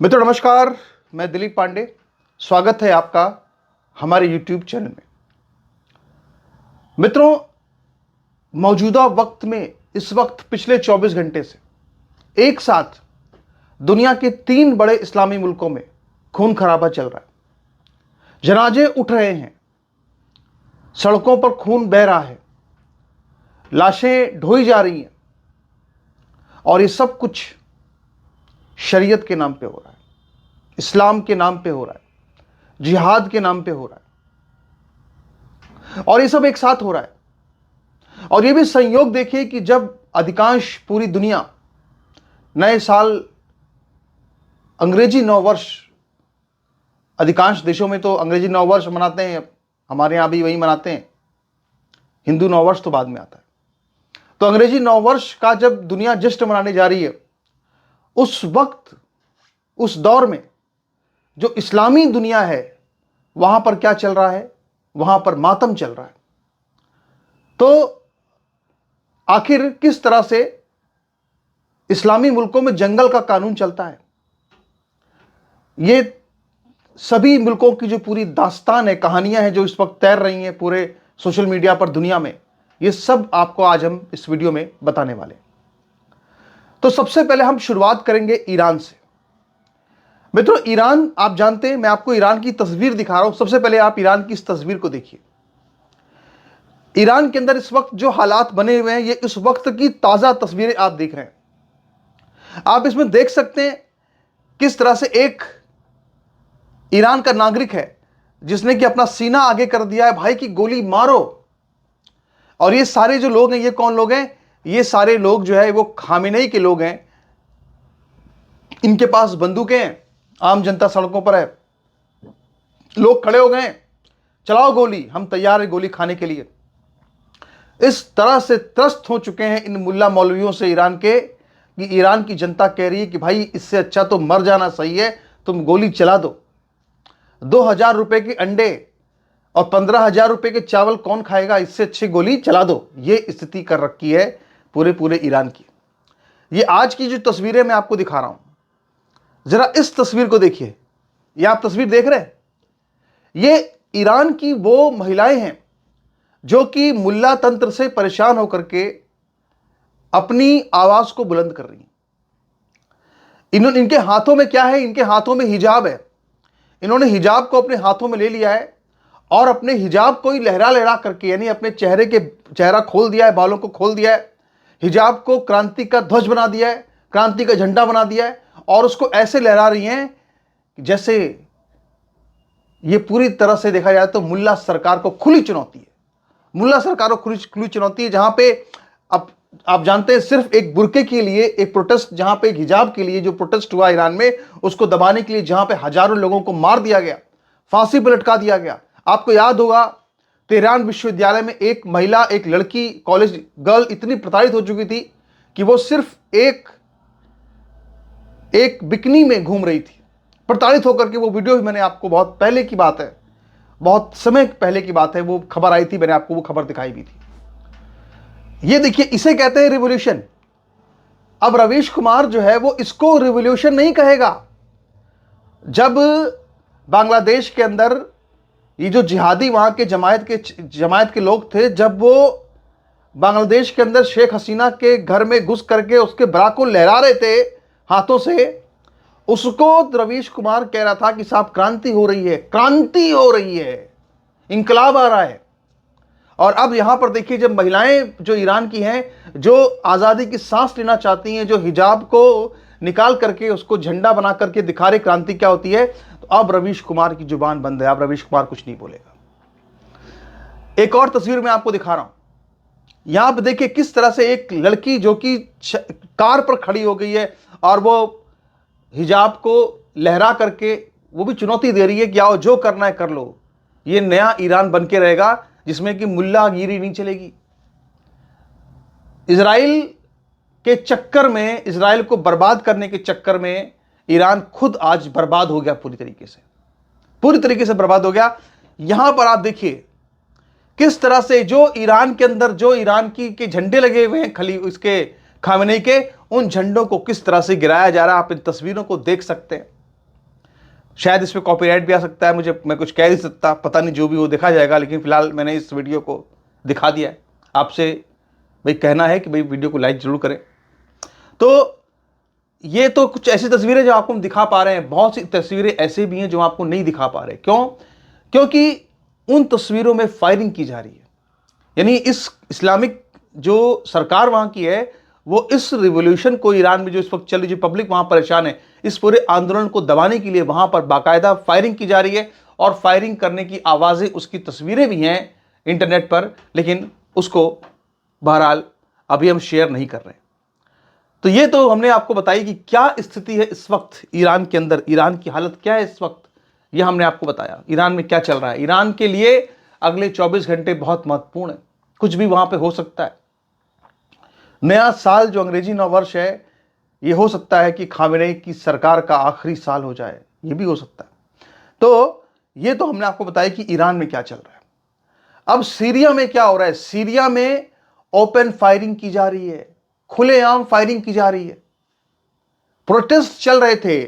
मित्रों नमस्कार, मैं दिलीप पांडे। स्वागत है आपका हमारे YouTube चैनल में। मित्रों, मौजूदा वक्त में इस वक्त पिछले 24 घंटे से एक साथ दुनिया के 3 बड़े इस्लामी मुल्कों में खून खराबा चल रहा है। जनाजे उठ रहे हैं, सड़कों पर खून बह रहा है, लाशें ढोई जा रही हैं और ये सब कुछ शरीयत के नाम पे हो रहा है, इस्लाम के नाम पे हो रहा है, जिहाद के नाम पे हो रहा है और ये सब एक साथ हो रहा है। और ये भी संयोग देखिए कि जब अधिकांश पूरी दुनिया नए साल, अंग्रेजी नववर्ष, अधिकांश देशों में तो अंग्रेजी नववर्ष मनाते हैं, हमारे यहां भी वही मनाते हैं, हिंदू नववर्ष तो बाद में आता है। तो अंग्रेजी नववर्ष का जब दुनिया जश्न मनाने जा रही है, उस वक्त, उस दौर में जो इस्लामी दुनिया है वहां पर क्या चल रहा है? वहां पर मातम चल रहा है। तो आखिर किस तरह से इस्लामी मुल्कों में जंगल का कानून चलता है, ये सभी मुल्कों की जो पूरी दास्तान है, कहानियां हैं जो इस वक्त तैर रही हैं पूरे सोशल मीडिया पर, दुनिया में, ये सब आपको आज हम इस वीडियो में बताने वाले हैं। तो सबसे पहले हम शुरुआत करेंगे ईरान से। मित्रों, ईरान आप जानते हैं, मैं आपको ईरान की तस्वीर दिखा रहा हूं। सबसे पहले आप ईरान की इस तस्वीर को देखिए। ईरान के अंदर इस वक्त जो हालात बने हुए हैं, ये इस वक्त की ताजा तस्वीरें आप देख रहे हैं। आप इसमें देख सकते हैं किस तरह से एक ईरान का नागरिक है जिसने कि अपना सीना आगे कर दिया है, भाई की गोली मारो। और ये सारे जो लोग हैं, ये कौन लोग हैं? ये सारे लोग जो है वो खामेनेई के लोग हैं। इनके पास बंदूकें हैं, आम जनता सड़कों पर है, लोग खड़े हो गए हैं, चलाओ गोली, हम तैयार हैं गोली खाने के लिए। इस तरह से त्रस्त हो चुके हैं इन मुल्ला मौलवियों से ईरान के, कि ईरान की जनता कह रही है कि भाई इससे अच्छा तो मर जाना सही है, तुम गोली चला दो। 2000 रुपए के अंडे और 15,000 रुपए के चावल कौन खाएगा? इससे अच्छी गोली चला दो। ये स्थिति कर रखी है पूरे ईरान की। ये आज की जो तस्वीरें मैं आपको दिखा रहा हूं, जरा इस तस्वीर को देखिए। ये आप तस्वीर देख रहे हैं, ये ईरान की वो महिलाएं हैं जो कि मुल्ला तंत्र से परेशान होकर के अपनी आवाज को बुलंद कर रही हैं। इनके हाथों में क्या है? इनके हाथों में हिजाब है। इन्होंने हिजाब को अपने हाथों में ले लिया है और अपने हिजाब को ही लहरा लहरा करके, यानी अपने चेहरा खोल दिया है, बालों को खोल दिया है, हिजाब को क्रांति का ध्वज बना दिया है, क्रांति का झंडा बना दिया है और उसको ऐसे लहरा रही हैं जैसे ये पूरी तरह से देखा जाए तो मुल्ला सरकार को खुली चुनौती है। मुल्ला सरकार को खुली चुनौती है, जहां पे अब आप जानते हैं सिर्फ एक बुरके के लिए एक प्रोटेस्ट, जहां पे एक हिजाब के लिए जो प्रोटेस्ट हुआ ईरान में, उसको दबाने के लिए जहां पे हजारों लोगों को मार दिया गया, फांसी पर लटका दिया गया। आपको याद होगा तेहरान विश्वविद्यालय में एक महिला, एक लड़की, कॉलेज गर्ल इतनी प्रताड़ित हो चुकी थी कि वो सिर्फ एक बिकनी में घूम रही थी, प्रताड़ित होकर के। वो वीडियो भी मैंने आपको, बहुत पहले की बात है, बहुत समय पहले की बात है, वो खबर आई थी, मैंने आपको वो खबर दिखाई भी थी। ये देखिए, इसे कहते हैं रिवॉल्यूशन। अब रवीश कुमार जो है वो इसको रिवॉल्यूशन नहीं कहेगा। जब बांग्लादेश के अंदर ये जो जिहादी वहां के जमायत के लोग थे, जब वो बांग्लादेश के अंदर शेख हसीना के घर में घुस करके उसके बरा को लहरा रहे थे हाथों से, उसको रवीश कुमार कह रहा था कि साहब क्रांति हो रही है, क्रांति हो रही है, इंकलाब आ रहा है। और अब यहां पर देखिए, जब महिलाएं जो ईरान की हैं, जो आजादी की सांस लेना चाहती हैं, जो हिजाब को निकाल करके उसको झंडा बना करके दिखा रहे क्रांति क्या होती है, तो अब रवीश कुमार की जुबान बंद है, अब रवीश कुमार कुछ नहीं बोलेगा। एक और तस्वीर मैं आपको दिखा रहा हूं। यहां पर देखिए किस तरह से एक लड़की जो कि कार पर खड़ी हो गई है और वो हिजाब को लहरा करके वो भी चुनौती दे रही है कि आओ जो करना है कर लो। ये नया ईरान बन के रहेगा जिसमें कि मुल्लागिरी नहीं चलेगी। इजराइल के चक्कर में, इजराइल को बर्बाद करने के चक्कर में ईरान खुद आज बर्बाद हो गया, पूरी तरीके से बर्बाद हो गया। यहां पर आप देखिए किस तरह से जो ईरान के अंदर, जो ईरान के झंडे लगे हुए हैं इसके खामेनेई के, उन झंडों को किस तरह से गिराया जा रहा है। आप इन तस्वीरों को देख सकते हैं। शायद इस पर कॉपीराइट भी आ सकता है, मैं कुछ कह नहीं सकता, पता नहीं, जो भी वो देखा जाएगा। लेकिन फिलहाल मैंने इस वीडियो को दिखा दिया है। आपसे भाई कहना है कि भाई वीडियो को लाइक जरूर करें। तो ये तो कुछ ऐसी तस्वीरें जो आपको हम दिखा पा रहे हैं, बहुत सी तस्वीरें ऐसे भी हैं जो आपको नहीं दिखा पा रहे। क्यों? क्योंकि उन तस्वीरों में फायरिंग की जा रही है। यानी इस इस्लामिक जो सरकार वहां की है, वो इस रिवॉल्यूशन को, ईरान में जो इस वक्त चल रही, जो पब्लिक वहां परेशान है, इस पूरे आंदोलन को दबाने के लिए वहां पर बाकायदा फायरिंग की जा रही है। और फायरिंग करने की आवाजें, उसकी तस्वीरें भी हैं इंटरनेट पर, लेकिन उसको बहरहाल अभी हम शेयर नहीं कर रहे। तो ये तो हमने आपको बताई कि क्या स्थिति है इस वक्त ईरान के अंदर, ईरान की हालत क्या है इस वक्त, यह हमने आपको बताया। ईरान में क्या चल रहा है, ईरान के लिए अगले 24 घंटे बहुत महत्वपूर्ण है, कुछ भी वहां पे हो सकता है। नया साल जो अंग्रेजी नववर्ष है, यह हो सकता है कि खामेनेई की सरकार का आखिरी साल हो जाए, यह भी हो सकता है। तो यह तो हमने आपको बताया कि ईरान में क्या चल रहा है। अब सीरिया में क्या हो रहा है? सीरिया में ओपन फायरिंग की जा रही है, खुलेआम फायरिंग की जा रही है। प्रोटेस्ट चल रहे थे,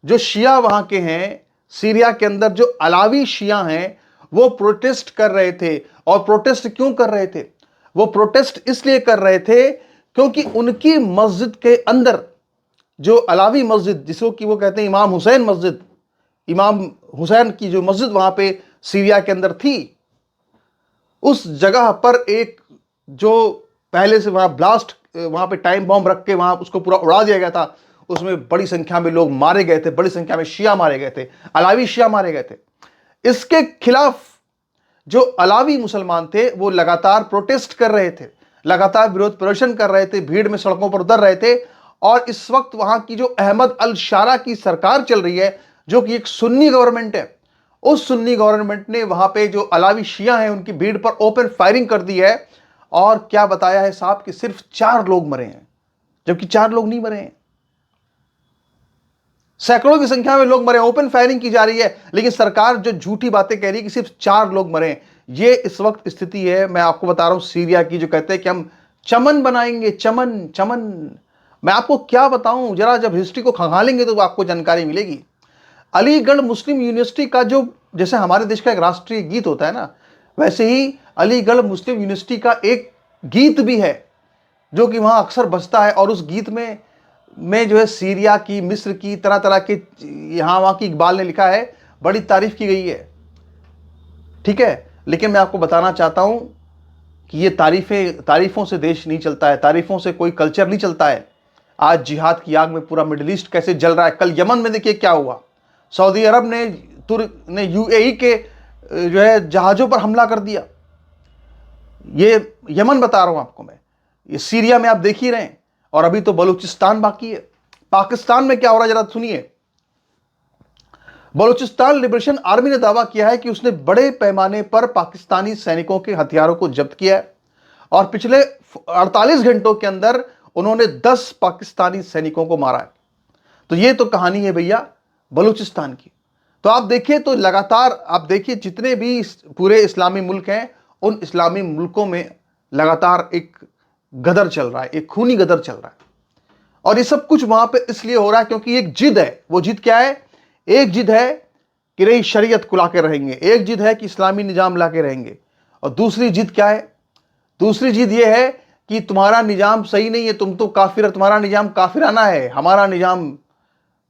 जो शिया वहां के हैं, सीरिया के अंदर जो अलावी शिया हैं, वो प्रोटेस्ट कर रहे थे। और प्रोटेस्ट क्यों कर रहे थे? वो प्रोटेस्ट इसलिए कर रहे थे क्योंकि उनकी मस्जिद के अंदर, जो अलावी मस्जिद, जिसको कि वो कहते हैं इमाम हुसैन मस्जिद, इमाम हुसैन की जो मस्जिद वहां पे सीरिया के अंदर थी, उस जगह पर एक जो पहले से वहां ब्लास्ट, वहां पे टाइम बॉम्ब रख के वहां उसको पूरा उड़ा दिया गया था, उसमें बड़ी संख्या में लोग मारे गए थे, बड़ी संख्या में शिया मारे गए थे, अलावी शिया मारे गए थे। इसके खिलाफ जो अलावी मुसलमान थे वो लगातार प्रोटेस्ट कर रहे थे, लगातार विरोध प्रदर्शन कर रहे थे, भीड़ में सड़कों पर उतर रहे थे। और इस वक्त वहां की जो अहमद अल शारा की सरकार चल रही है, जो कि एक सुन्नी गवर्नमेंट है, उस सुन्नी गवर्नमेंट ने वहां पे जो अलावी शिया हैं उनकी भीड़ पर ओपन फायरिंग कर दी है। और क्या बताया है साहब कि सिर्फ 4 लोग मरे हैं, जबकि 4 लोग नहीं मरे हैं, सैकड़ों की संख्या में लोग मरे। ओपन फायरिंग की जा रही है, लेकिन सरकार जो झूठी बातें कह रही है कि सिर्फ 4 लोग मरे हैं। ये इस वक्त स्थिति है, मैं आपको बता रहा हूं, सीरिया की, जो कहते हैं कि हम चमन बनाएंगे, चमन चमन। मैं आपको क्या बताऊं, जरा जब हिस्ट्री को खंगालेंगे तो आपको जानकारी मिलेगी। अलीगढ़ मुस्लिम यूनिवर्सिटी का जो, जैसे हमारे देश का एक राष्ट्रीय गीत होता है ना, वैसे ही अलीगढ़ मुस्लिम यूनिवर्सिटी का एक गीत भी है जो कि वहां अक्सर बजता है। और उस गीत में जो है सीरिया की, मिस्र की, तरह तरह के, यहां वहां की इकबाल ने लिखा है, बड़ी तारीफ की गई है, ठीक है। लेकिन मैं आपको बताना चाहता हूं कि ये तारीफों से देश नहीं चलता है, तारीफों से कोई कल्चर नहीं चलता है। आज जिहाद की आग में पूरा मिडिल ईस्ट कैसे जल रहा है। कल यमन में देखिए क्या हुआ, सऊदी अरब ने, तुर्क ने यूएई के जो है जहाजों पर हमला कर दिया। ये यमन बता रहा हूं आपको मैं, ये सीरिया में आप देख ही रहे हैं। और अभी तो बलूचिस्तान बाकी है। पाकिस्तान में क्या हो रहा है जरा सुनिए। बलूचिस्तान लिबरेशन आर्मी ने दावा किया है कि उसने बड़े पैमाने पर पाकिस्तानी सैनिकों के हथियारों को जब्त किया है। और पिछले 48 घंटों के अंदर उन्होंने 10 पाकिस्तानी सैनिकों को मारा है। तो ये तो कहानी है भैया बलूचिस्तान की। तो आप देखिए, तो लगातार आप देखिए, जितने भी पूरे इस्लामी मुल्क हैं, उन इस्लामी मुल्कों में लगातार एक गदर चल रहा है, एक खूनी गदर चल रहा है। और ये सब कुछ वहां पे इसलिए हो रहा है क्योंकि एक जिद है। वो जिद क्या है? एक जिद है कि नहीं शरीयत को लाके रहेंगे, एक जिद है कि इस्लामी निजाम लाके रहेंगे। और दूसरी जिद क्या है? दूसरी जिद ये है कि तुम्हारा निजाम सही नहीं है, तुम तो काफिर, तुम्हारा निजाम काफिराना है, हमारा निजाम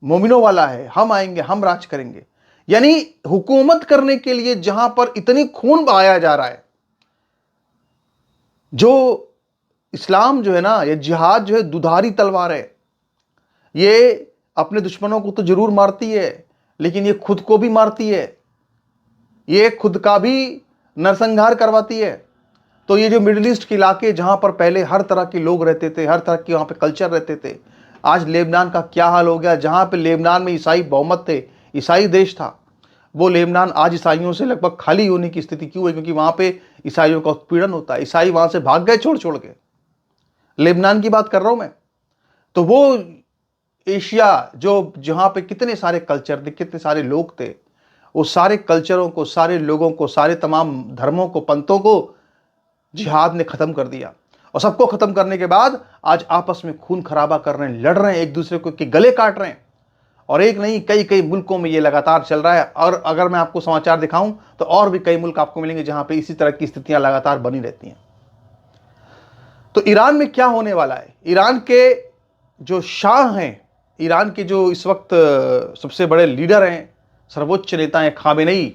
मोमिनों वाला है, हम आएंगे, हम राज करेंगे। यानी हुकूमत करने के लिए जहां पर इतनी खून बहाया जा रहा है, जो इस्लाम जो है ना, ये जिहाद जो है दुधारी तलवार है। ये अपने दुश्मनों को तो जरूर मारती है, लेकिन ये खुद को भी मारती है, ये खुद का भी नरसंहार करवाती है। तो ये जो मिडिल ईस्ट के इलाके जहां पर पहले हर तरह के लोग रहते थे, हर तरह के वहां पे कल्चर रहते थे, आज लेबनान का क्या हाल हो गया। जहां पे लेबनान में ईसाई बहुमत थे, ईसाई देश था, वो लेबनान आज ईसाइयों से लगभग खाली होने की स्थिति क्यों है? क्योंकि वहां पे ईसाइयों का उत्पीड़न होता है, ईसाई वहां से भाग गए छोड़ छोड़ के। लेबनान की बात कर रहा हूं मैं। तो वो एशिया जो, जहां पे कितने सारे कल्चर थे, कितने सारे लोग थे, वो सारे कल्चरों को, सारे लोगों को, सारे तमाम धर्मों को, पंथों को जिहाद ने खत्म कर दिया। और सबको खत्म करने के बाद आज आपस में खून खराबा कर रहे हैं, लड़ रहे हैं, एक दूसरे को के गले काट रहे हैं। और एक नहीं, कई कई मुल्कों में ये लगातार चल रहा है। और अगर मैं आपको समाचार दिखाऊं तो और भी कई मुल्क आपको मिलेंगे जहां पे इसी तरह की स्थितियां लगातार बनी रहती हैं। तो ईरान में क्या होने वाला है? ईरान के जो शाह हैं, ईरान के जो इस वक्त सबसे बड़े लीडर हैं, सर्वोच्च नेता हैं खामेनेई,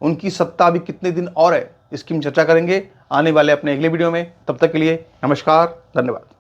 उनकी सत्ता अभी कितने दिन और है, इसकी हम चर्चा करेंगे आने वाले अपने अगले वीडियो में। तब तक के लिए नमस्कार, धन्यवाद।